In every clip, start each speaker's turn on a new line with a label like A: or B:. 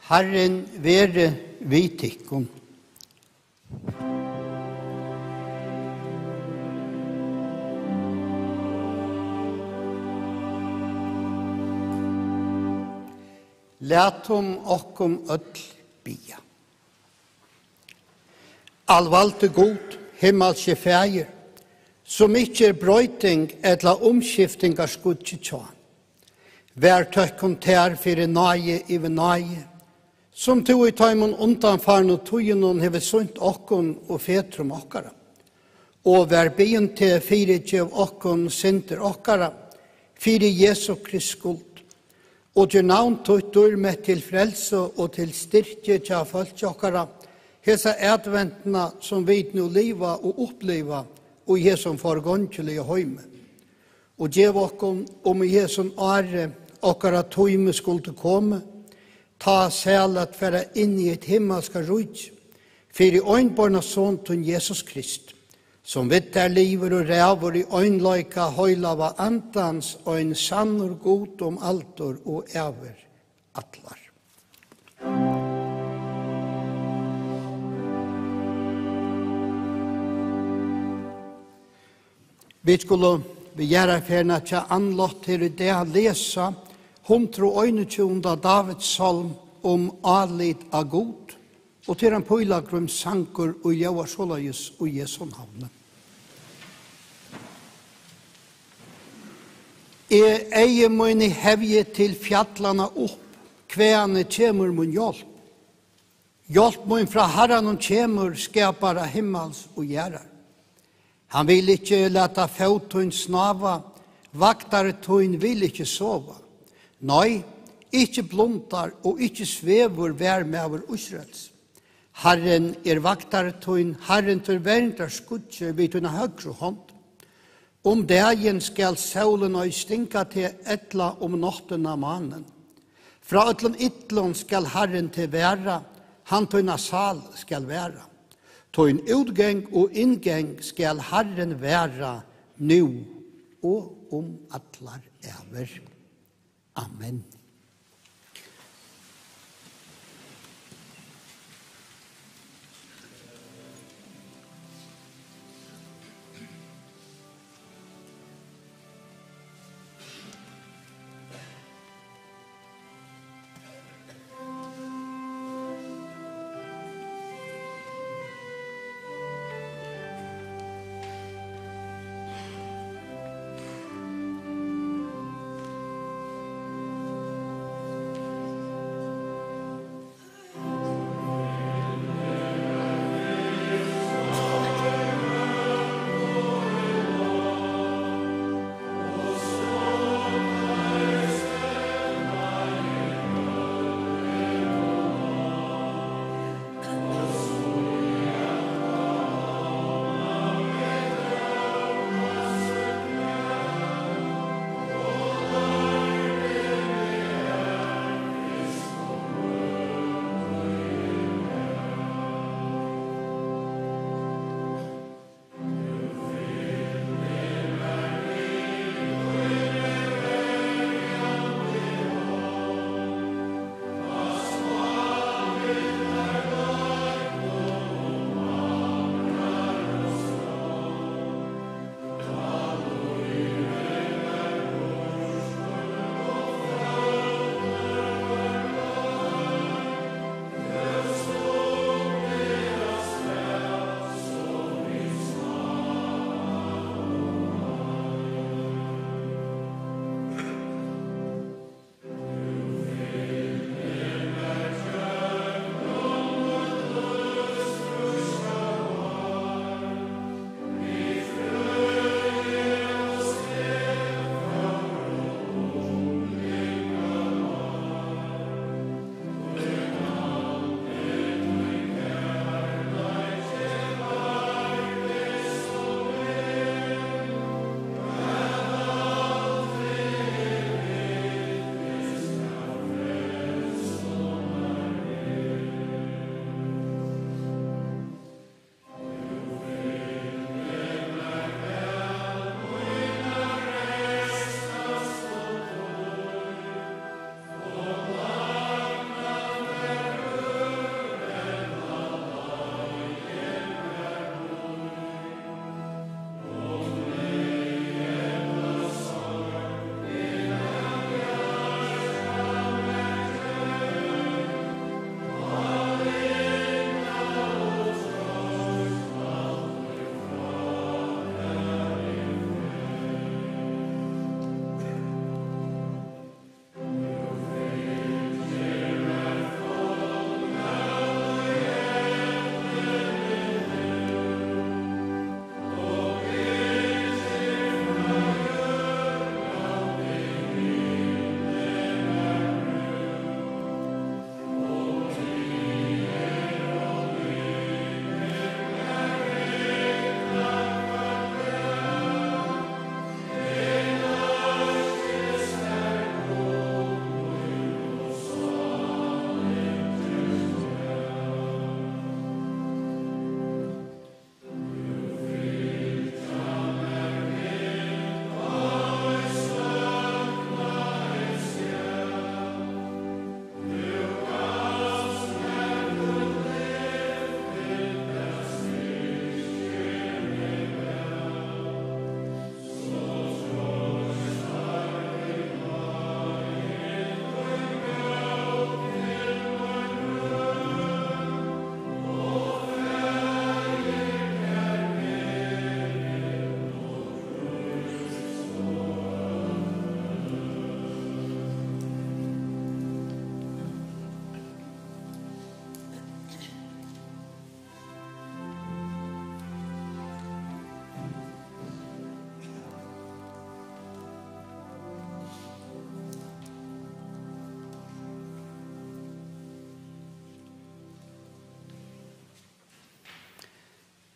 A: Herren være vid tykkum. Latum okkum öll bia. Allvalde god, himmelske fægir, som ikke brøyting eller omskifting av skudje tjån. Vær tøkkum tær fyrir nage iver nage, som to i tøymon undanfarn og tøyenon hever sunt okkon og fetrum okkara. Og vær byen til fyrir djev okkon synder okkara, fyrir Jesu Krist skuld. Og gjør navn tøytur med til frelse og til styrke tja folk okkara, hesa adventna som vi nu liva og oppliva, og Jesu forgåndkjelige høyme. Og djev okkon om Jesu are okkara tøyme skulle komme, ta sælet færa inn i et himmelska rujt, fyrir øynborna sånn til Jesus Krist, som vidt liver og ræver i øynløyka høylava antans og en sannur god altor og æver atlar. Vi skulle begjæra ferna til anlott her i det lesa 121. Davids salm alit av god, og til en pøylagrum sankur og jæva solajus og Jesu navne. Jeg eier mine hevje til fjallana opp, kveane kjemur mun hjelp. Hjelp mun fra Herren kjemur skapara himmels og gjerrar. Han vil ikke leta fautun snava, vaktare tun vil ikke sova. Nei, ikke blundar og ikke svevur vær med over Israels. Herren vaktare tun, Herren til verndar skudje vid tunna høgru hånd. Om dagen skal solen og stinka til etla nattena mannen. Fra ötlun ytlun skal Herren til væra, han tunna sal skal væra. Tøyn utgang og inngang skal Herren væra nu og atlar æver. Amen.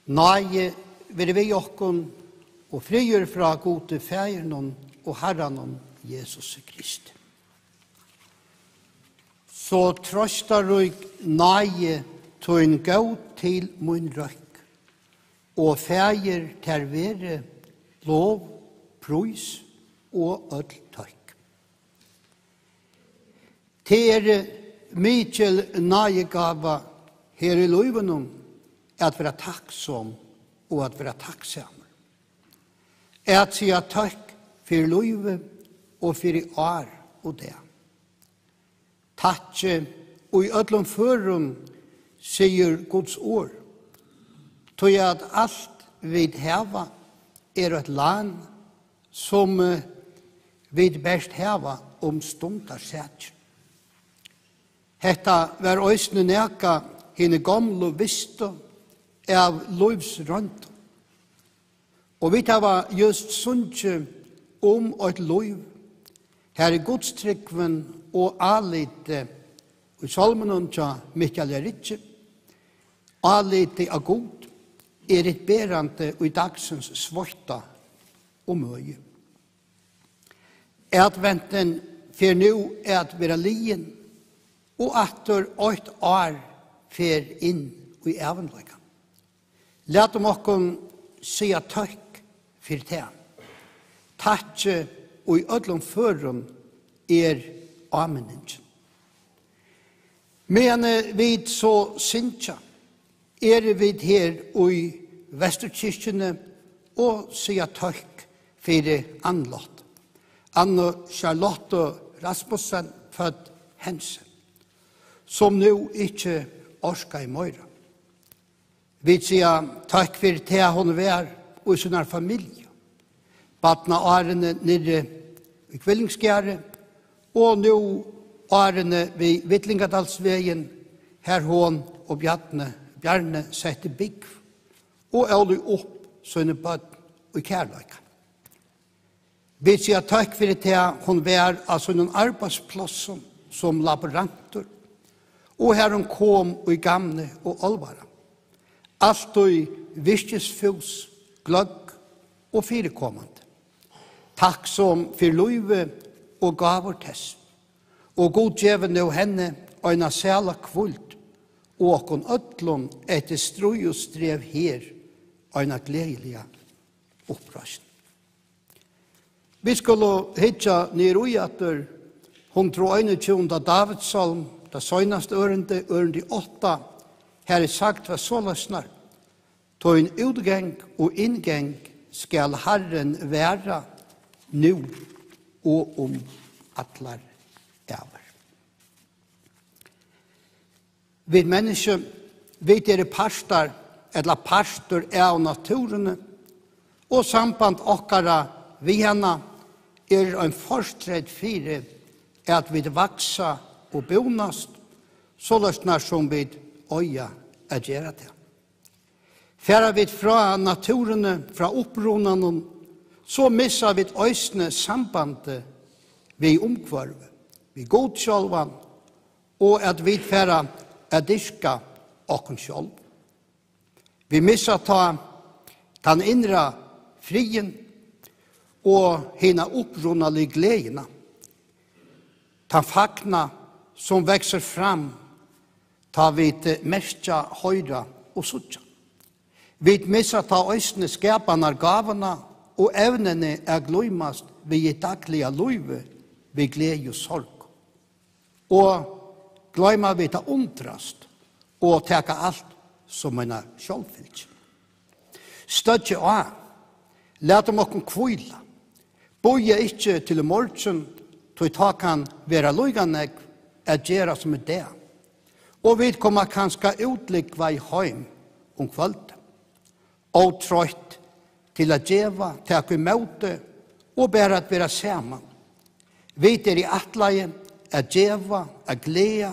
A: Nøye vil vi okkon og frigjør fra gode færen og Herren Jesus Kristi. Så trøstar og nøye tog en gav til min røk, og fæger til være lov, prøys og ødel tøyk. Til mykjel nøyegava her i løyven at være takksom og at være takksammer. At sier takk for løyve og for i år og det. Takkje og i ødlom førum sier Guds ord. Tog at alt vi heva et land som vi best heva stundar sætjer. Hetta var òsne neka henne gamle visste av løyvsrønt. Og vi hava just sunnje et løyv. Her er godstrykven og alite i salmen til Mikael Ritje. Alite av god et berante i dagsens svarta og møye. Adventen for nå at være lien, og atter 8 år fer inn i evenløyga. Lät om okkon sia takk for det. Takkje og i ødlom førum ameningen. Men vi så sinja, vi her i Vesterkirkene og sia takk for anlåt. Anne Charlotte Rasmussen født Hensen, som nå ikke orska i møyra. Vi sier takk for det hun var og sin familie. Batna årene nere i Kvillingsgjære, og nå årene ved Vittlingadalsvegen, her hun og Bjarne sette bygg, og aldri opp sånne bøtt i kærløyka. Vi sier takk for det hun var av sånne arbeidsplassen som laboranter, og her hun kom i gamle og alvara. Alt i virkesfus, gløgg og firekommende. Takk som for løyve og gaver test. Og god djevende og henne øyne sæla kvult, og åkken ødlom etter strøy og strev her øyne gledelige opprøsning. Vi skulle hitja ned ui etter 121. Davidssalm, det søgnaste ørende 8, her er sagt hva såla snart. Tå en utgang og inngang skal Herren være nu og atlar æver. Vi mennesker, vi pastor eller pastor av naturene, og samband okkara vi henne en forstred fire at vi vaksa og bonast, så løsner som vi øya er gjøre det. Færa vi fra naturene, fra oppronene, så missa vi øysene sambandet vi omkvarve, vi godkjolvan, og at vi færa er diska okken sjolv. Vi missa ta den inre frien og hina oppronalige gledene, ta fagna som vekser fram, ta vid mestja høyra og sutja. Vi missa ta øysene skapane gavene og evnene er gløymast ved et daglige løyve ved glede og sorg. Og gløyma vi ta undrast og teka alt som en sjálvfylg. Støtje av, let om okken kvila, boja ikkje til morgen, tog ta kan vera løyganeg at gjera som det. Og vi kommer kanskje utlikva i heim kvöldet. Og trøyt til å djeva, teka i møte, og bare at vera saman. Vi i atleie, at djeva, at gleda,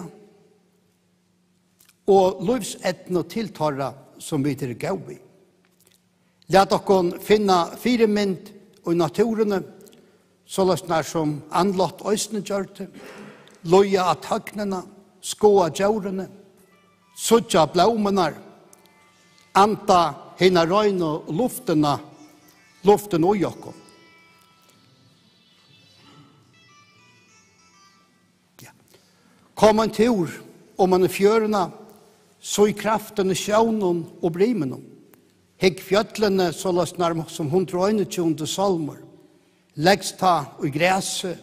A: og livsetne og tiltara som vi gav i. Lat okkon finna firemynd i naturene, så løsner som anlått øysene gjørte, loja av tøgnene, skåa djørene, sutja blommenar, anta hina røyne luften og jokko. Kom en tur om man fjørene, så i kraften sjøvnen og brimen. Hikk fjøtlene så løs nærmere som 121 salmer. Leggs ta og græse,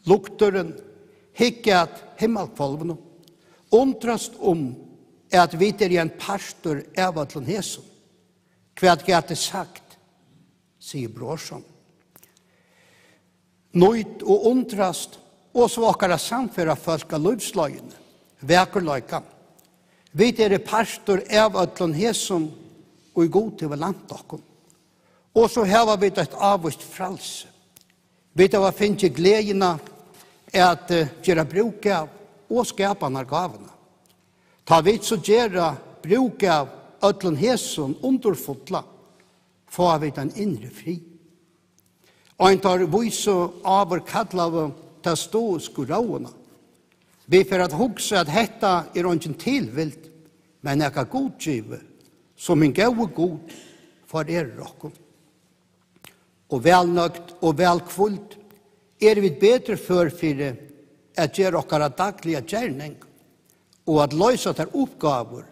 A: lukteren, hikk at himmelkvalvene. Undrast at vi er en pastor av atlen Jesu. Hva det sagt, sier brorsan. Nøyt og undrast, og så åkere samføra folk av livsløgene, vekerløykan. Vi er pastor av atlen Jesu, og i god til å lande okkom. Og så har vi et avvist frelse. Vi har finnet gledene at gjøre bruk av og skapene gavene. Ta vi så gjøre bruk av øtlen Jesu underfotla, får vi den inre fri. Og en tar vi så av og kattler av til stå skurråene. Vi får at huske at dette er ikke tilvilt, men jeg kan godgive som en gode god for dere. Og velnøgt og velkvult vi bedre for at gjøre okkara daglige gjerning og at løse der oppgaver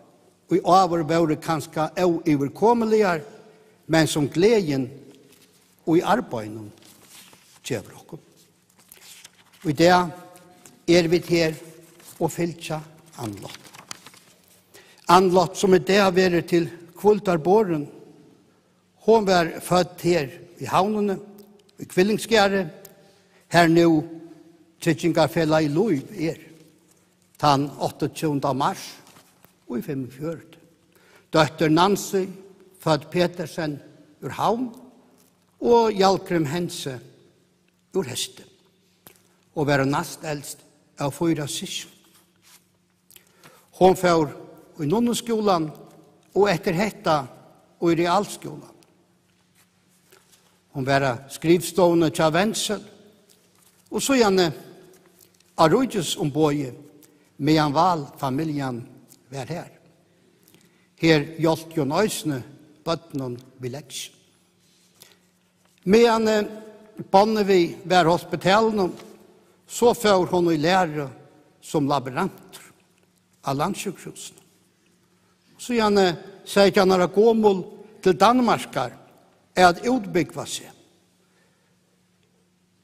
A: og i over være kanskje uoverkommelige, men som gleden og i arbeidet gjør oss. Og i det vi her og fylltja anlått. Anlått som det vært til kvultarboren. Hun var født her i havnene, i Kvillingsgjerdet, her nå Trittingarfella i Loiv den 28. mars og i 45. Døtter Nancy, født Petersen ur havn, og Hjalkrim Hense ur Heste, og være nast eldst av 4 syskon. Hon får i nonneskolan og etter hetta og i realskolan. Hon var skrivstående til Vensel, og så gjerne Arroges ombøye medan valfamiljen var her. Her hjelpte jo nøysene bøttene ved leksjon. Medan Bonnevie var hospitalen, så får hun i lære som laboranter av landsjukhusen. Så gjerne sier han at gåmål til Danmarkar at utbyggva seg.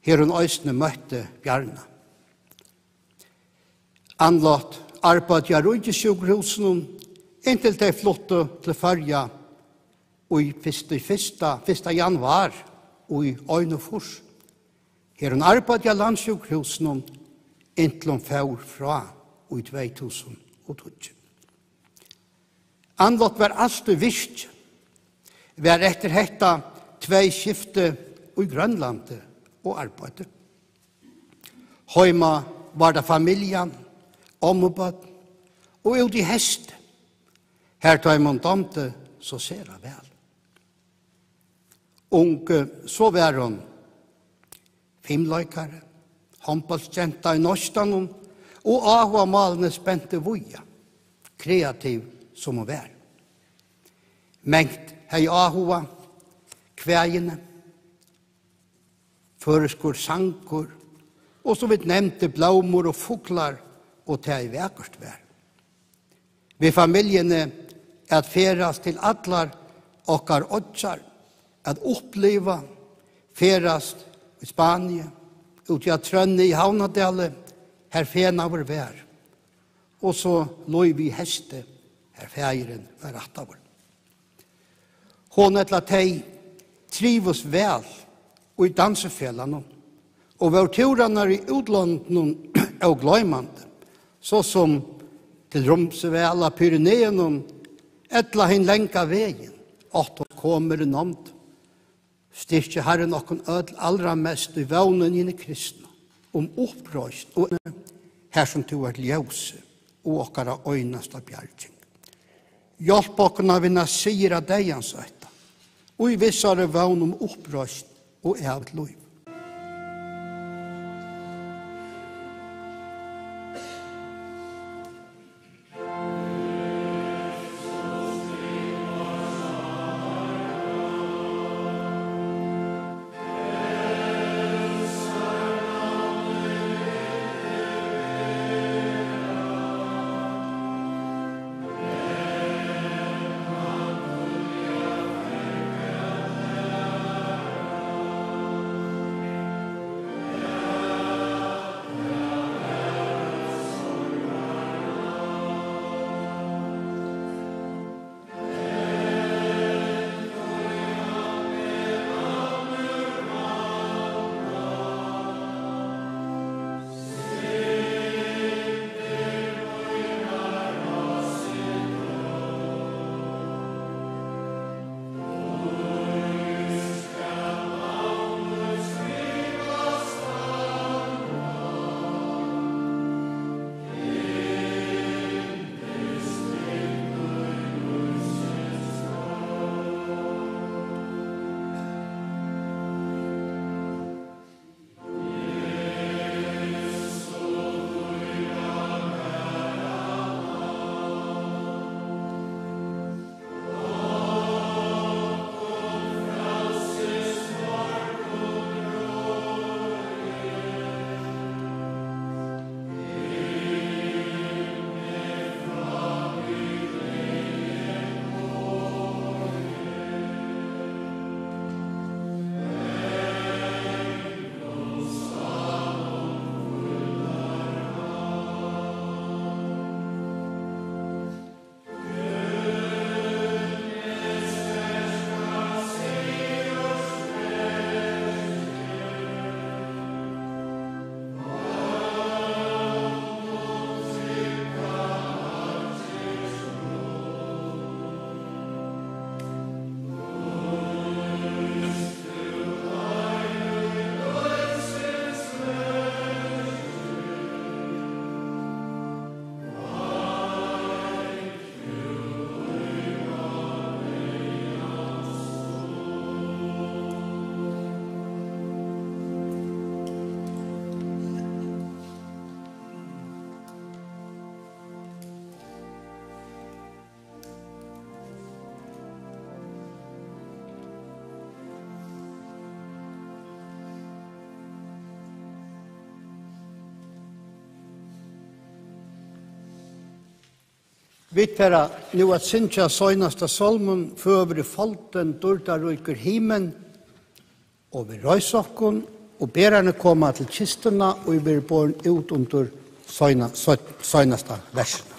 A: Her hun øysene møtte Bjarna. Anlått arbeid jeg rundt i sjukhusen inntil de flotte til Førja og i 1. januar og i Øynefors. Her hun arbeid jeg landsjukhusen inntil hun får fra og i 2012. Anlått var alltid visst. Var etter hetta 2 skifte i Grønlandet og arbeidet. Heima var det familien, ommebøtt, og ut i hest. Her tar man domte, så ser jeg vel. Unge, så var hun filmløykere, håndballstjenta i Norstanen, og av og malene spente voja, kreativ som hun var. Mengt hei ahua, kvægene, føreskor sankor, og så vidt nevnte blommer og fuglar, og til ei vekkert vær. Vi familiene at feras til atlar okkar åtsar, at oppleva feras i Spania, ut i Trønne i Havnadale, her fena vår vær. Og så loi vi heste, her feiren var attavur. Hon etla tei trivus vel og i dansefellan og var turanar i utlanden og gløymande, så som til Romsevela, Pyreneen, etla hin lenka vegin, at hon kommer nomt, styrke herren okkon ødel allra mest i vaunen inn i kristna, opprøst og her som to ljøse og okkara øynasta bjergjeng. Hjelp okkona vinna sier av deians øyta, og i vissare vaunen opprøst og evigt liv. Vi tar nu at synja søgnasta solmen før folten dårdaruiker himen, og vi røyser okkon, og bererne koma til kistuna, og vi blir born ut under søgnasta versene.